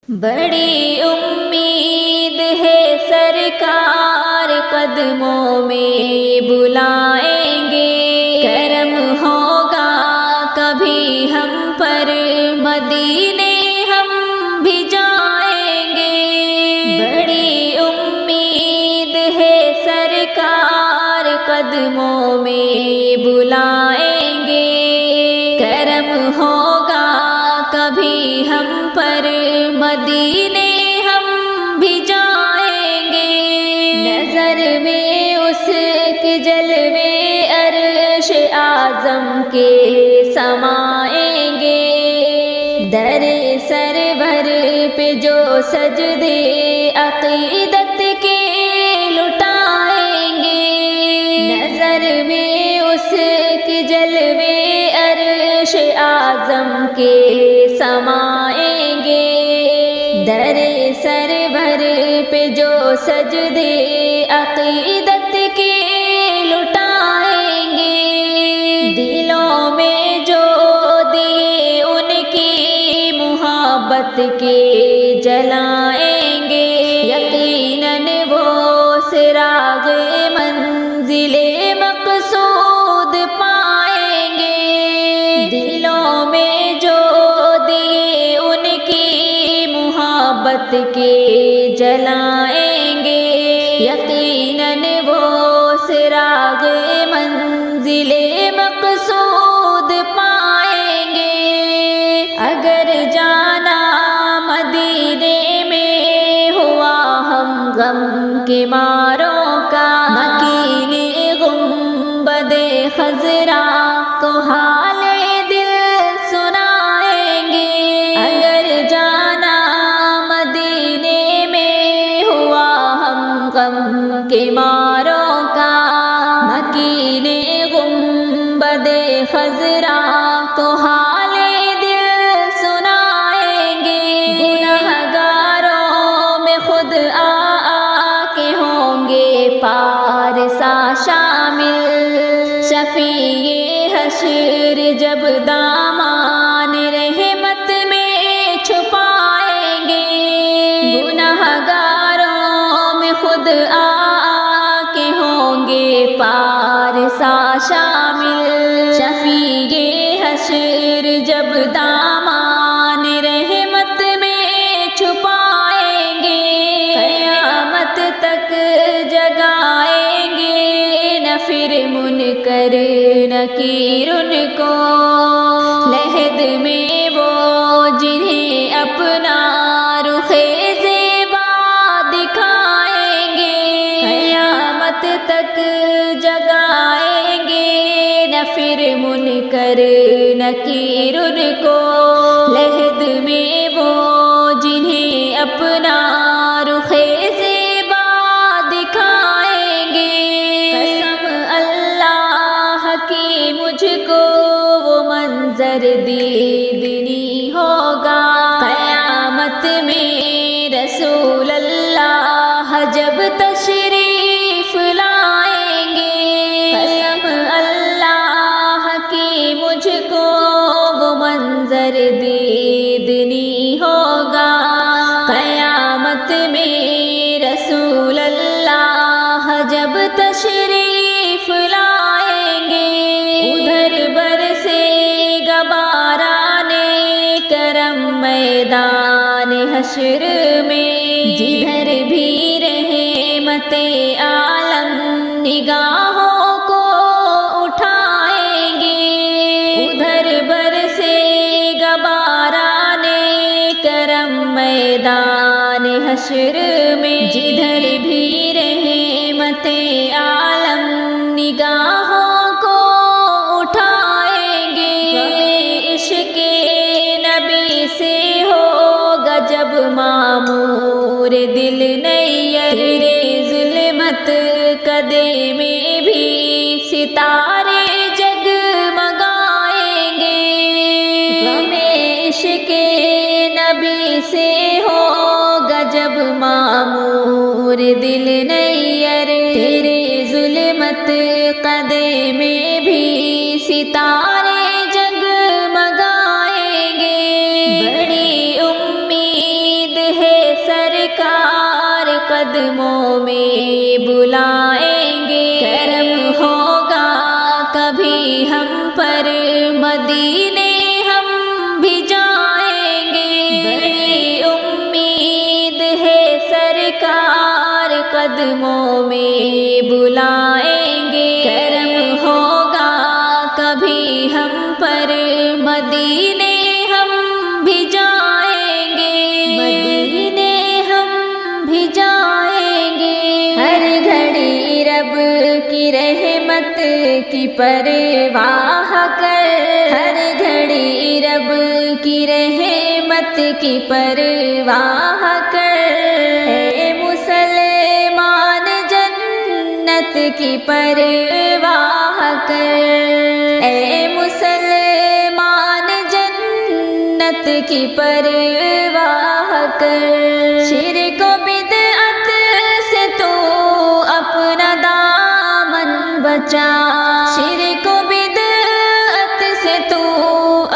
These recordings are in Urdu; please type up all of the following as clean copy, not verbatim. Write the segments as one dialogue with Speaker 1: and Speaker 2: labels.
Speaker 1: بڑی امید ہے سرکار قدموں میں بلائیں گے، کرم ہوگا کبھی ہم پر مدینے ہم بھی جائیں گے۔ بڑی امید ہے سرکار قدموں میں بلائیں گے، کرم ہوگا کبھی ہم پر مدینے ہم بھی جائیں گے۔ نظر میں اس کے جلوے عرش اعظم کے سمائیں گے، در سرور پہ جو سجدے عقیدت کے لٹائیں گے۔ نظر میں اس کے جلوے عرش اعظم کے سمائیں گے، در سرور پہ جو سجدے عقیدت کے لٹائیں گے۔ دلوں میں جو دیے ان کی محبت کے جلائیں گے، یقیناً وہ سراغ منزل مقصود پائیں گے۔ دلوں میں جو دیے ان کی محبت کے جلائیں گے، یقیناً وہ سراغ منزل مقصود پائیں گے۔ اگر جانا مدینے میں ہوا ہم غم کے ماروں کا، مکین گنبد خضرا کو حال دل سنائیں گے۔ اگر جانا مدینے میں ہوا ہم غم کے ماروں کا، مکین گنبد خضرا کو حال دل سنائیں گے۔ گنہگاروں میں خود کے ہوں گے پارسا شامل، شفیع حشر جب دامان رحمت میں چھپائیں گے۔ گنہگاروں میں خود کے ہوں گے پارسا شامل، شفیع حشر جب دامان رحمت میں چھپائیں گے۔ قیامت تک جگائیں گے نہ پھر منکر نکیر ان کو، لحد میں وہ جنہیں اپنا رخ زیبا دکھائیں گے۔ قیامت تک جگائیں گے نہ پھر منکر نکیر ان کو، لحد میں وہ جنہیں اپنا رخ زیبا دکھائیں گے۔ قسم اللہ کی مجھ کو وہ منظر دیدنی ہوگا، قیامت میں رسول اللہ جب تشریف لائیں گے۔ قسم اللہ کی مجھ کو وہ منظر دیدنی ہوگا، قیامت میں رسول اللہ جب تشریف لائیں گے۔ ادھر برسے گا باران کرم میدان حشر میں، جدھر بھی رحمت عالم نگاہوں کو اٹھائیں گے۔ ادھر برسے گا باران کرم میدان حشر میں، جدھر بھی رحمت عالم نگاہوں کو اٹھائیں گے۔ عشق نبی سے ہوگا جب معمور دل نیر، تیرے ظلمت کدے میں بھی ستارے جگمگائیں گے۔ غم عشق نبی سے ہوگا جب معمور دل نیر، تیرے ظلمت کدے میں بھی ستارے جگمگائیں گے۔ بڑی امید قدموں میں بلائیں گے، کرم ہوگا کبھی ہم پر مدینے ہم بھی جائیں گے، بڑی امید ہے سرکار قدموں میں بلائیں گے، کرم ہوگا کبھی ہم پر مدینے ہم بھی جائیں گے، مدینے ہم بھی جائیں گے، ہر گھڑی رب کی رحمت کی پرواہ کر، ہر گھڑی رب کی رحمت کی پرواہ کر، اے مسلمان جنت کی پرواہ کر، اے مسلمان جنت کی پرواہ کر، شرک و بدعت سے تو اپنا دامن بچا، شرک و بدعت سے تو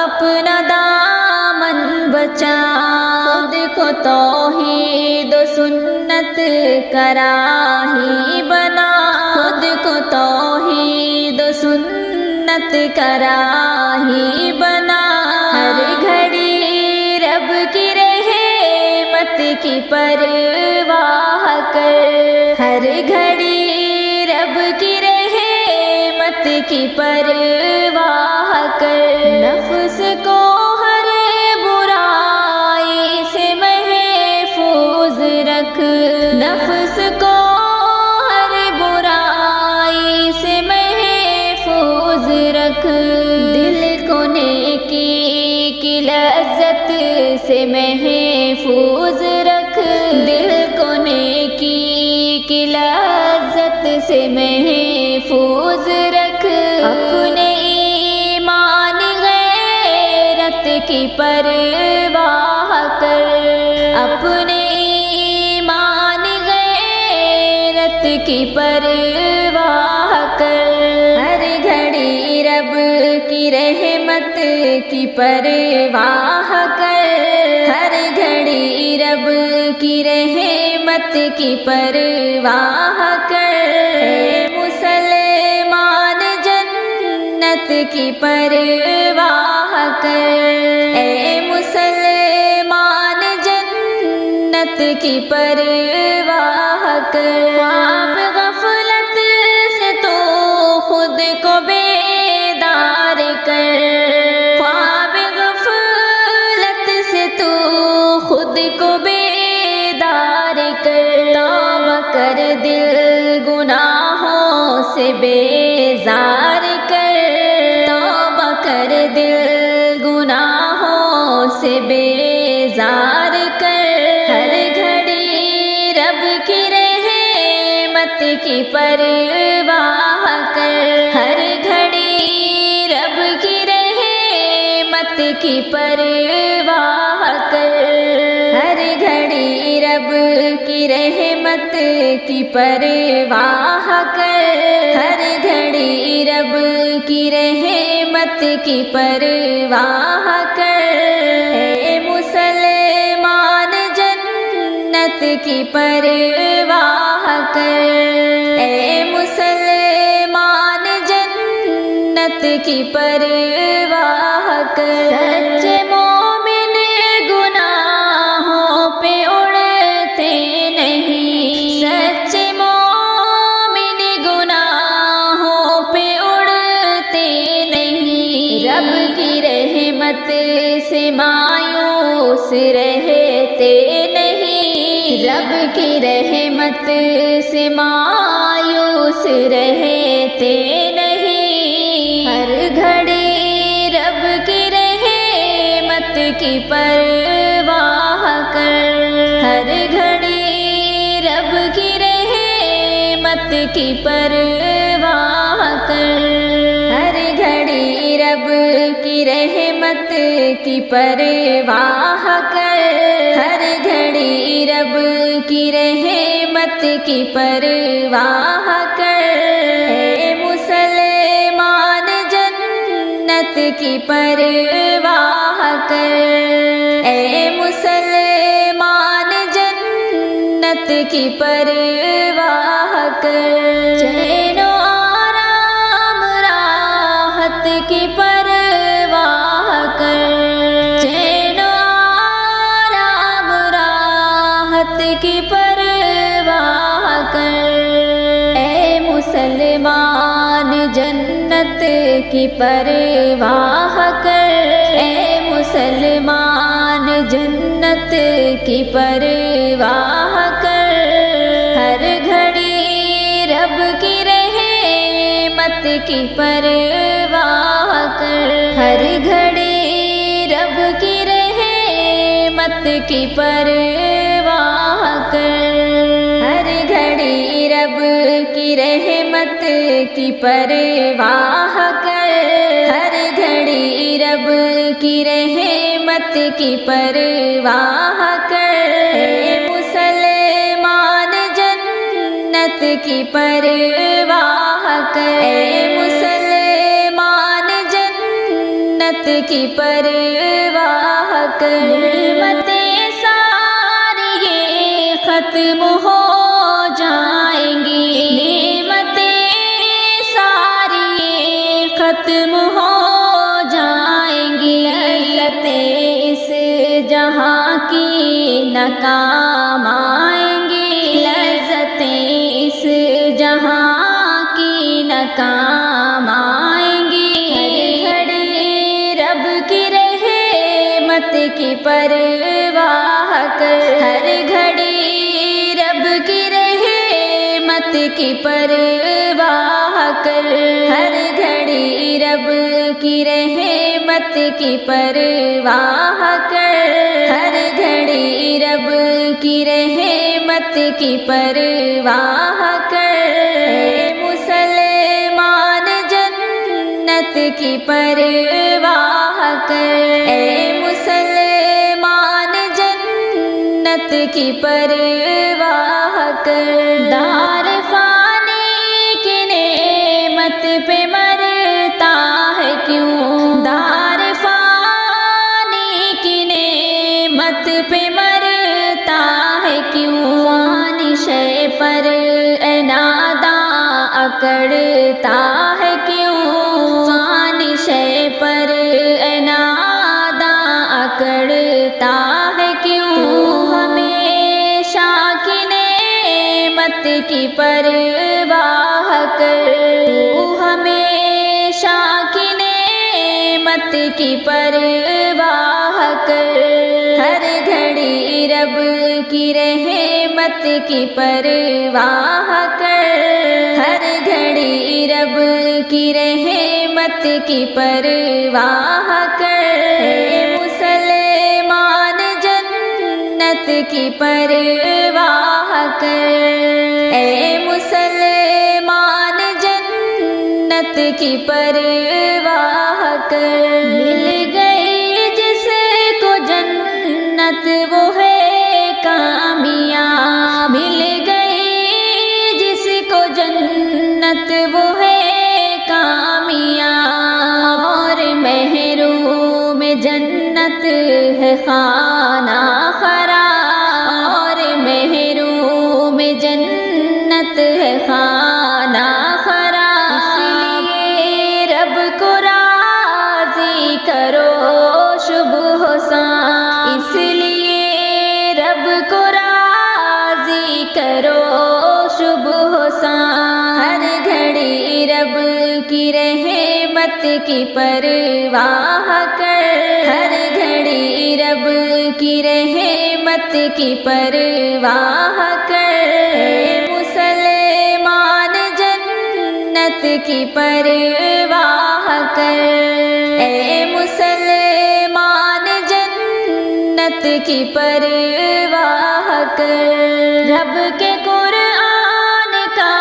Speaker 1: اپنا دامن بچا، خود کو توحید و سنت کا راہی بنا، خود کو توحید و سنت کا راہی بنا، ہر گھڑی رب کی رحمت کی پرواہ کر، ہر گھڑی رب کی رحمت کی پرواہ کر، نفس کو ہر برائی سے محفوظ رکھ، نفس کو ہر برائی سے محفوظ رکھ، دل کو نیکی کی لذت سے محفوظ رکھ، دل کو نیکی کی لذت سے محفوظ رکھ، اپنے ایمان غیرت کی پرواہ کر، اپنے ایمان غیرت کی پرواہ کر، ہر گھڑی رب کی رحمت کی پرواہ کر، ہر گھڑی رب کی رحمت کی پرواہ کر، اے مسلمان جنت کی پرواہ کر، اے مسلمان جنت کی پرواہ کر، خواب غفلت سے تو خود کو بیدار کر، خواب غفلت سے تو خود کو بیدار کر، توبہ کر دل گناہوں سے بیزار کر، توبہ کر دل گناہوں سے بیزار کر، ہر گھڑی رب کی رحمت کی پرواہ کر، ہر گھڑی رب کی رحمت کی پرواہ کر، ہر گھڑی رب کی رحمت کی پرواہ کر، ہر گھڑی رب کی رحمت کی پرواہ کر، اے مسلمان جنت کی پرواہ کر، اے مسلمان جنت کی پرواہ کر، سچے مومن گناہوں پہ اڑتے نہیں، سچے مومن گناہوں پہ اڑتے نہیں، رب کی رحمت سے مایوس رہتے نہیں، رب کی رحمت سے مایوس رہتے نہیں، ہر گھڑی رب کی رحمت کی پرواہ کر، ہر گھڑی رب کی رحمت کی پرواہ کر، ہر گھڑی رب کی رحمت کی پرواہ کر، ہر گھڑی رب کی رحمت کی پرواہ کر، اے مسلمان جنت کی پرواہ کر، اے مسلمان جنت کی پرواہ کر، چین و آرام راحت کی پرواہ کر، چین و آرام راحت کی پرواہ کر، اے مسلمان جنت کی پرواہ کر، اے مسلمان جنت کی پرواہ کر، ہر گھڑی رب کی رحمت کی پرواہ کر، ہر گھڑی رب کی رحمت کی پرواہ کر، ہر گھڑی رب کی رحمت کی پرواہ کر، ہر گھڑی رب کی رحمت کی پرواہ کر، مسلمان جنت کی پرواہ کر، مسلمان جنت کی پرواہ کر، نعمتیں ساری یہ ختم ہو جائیں گی، نعمتیں ساری یہ ختم ہو جائیں گی، لذتیں اس جہاں کی ناکام آئیں گی، لذتیں اس جہاں کی ناکام آئیں گی، ہر گھڑی رب کی رحمت کی پرواہ کر، ہر گھڑی رب کی رحمت کی پرواہ کر، ہر گھڑی رب کی رحمت کی پرواہ کر، ہر گھڑی رب کی رحمت کی پرواہ کر، مسلمان جنت کی پرواہ کر، اے مسلمان جنت کی پرواہ کر، دار فانی کی نعمت پہ مرتا ہے کیوں، دار فانی کی نعمت پہ مرتا ہے کیوں، فانی شے پر اے ناداں اکڑتا ہے کیوں، فانی شے پر اے ناداں اکڑتا ہے کیوں، ہمیشہ کی نعمت کی پرواہ کر، ہمیشہ کی نعمت کی پرواہ کر، ہر گھڑی رب کی رحمت کی پرواہ کر، ہر گھڑی رب کی رحمت کی پرواہ کر، مسلمان جنت کی پرواہ کر، اے مسلمان جنت کی پرواہ کر، مل گئی جس کو جنت وہ ہے کامیاب، مل گئی جس کو جنت وہ ہے کامیاب، اور محروم جنت ہے خانہ خراب، اور محروم جنت ہے خانہ خراب، اس لیے رب کو راضی کرو صبح و شام، اس لیے رب کو راضی کرو صبح و شام، ہر گھڑی رب کی رحمت کی پرواہ کر، ہر گھڑی رب کی رحمت کی پرواہ کر، مسلمان جنت کی پرواہ کر، اے مسلمان جنت کی پرواہ کر، رب کے قرآن کا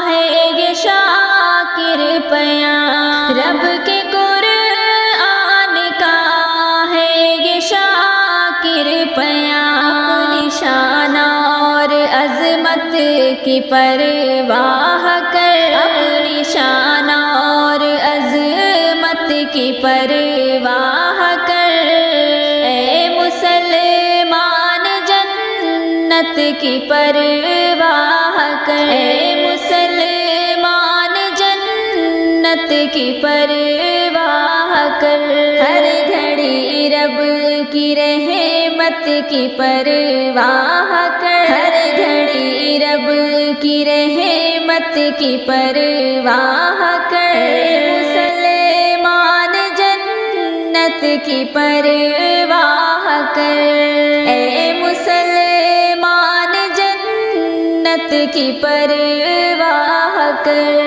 Speaker 1: ہے یہ شاکر پیام، رب کے قرآن کا ہے یہ شاکر پیام، نشان اور عظمت کی پرواہ کر، اپنی شان اور عظمت کی پرواہ کر، اے مسلمان جنت کی پرواہ کر، اے مسلمان جنت کی پرواہ کر، ہر گھڑی رب کی رحمت کی پرواہ کر، ہر گھڑی رب کی رحمت کی پرواہ کر، مسلمان جنت کی پرواہ کر، اے مسلمان جنت کی پرواہ کر۔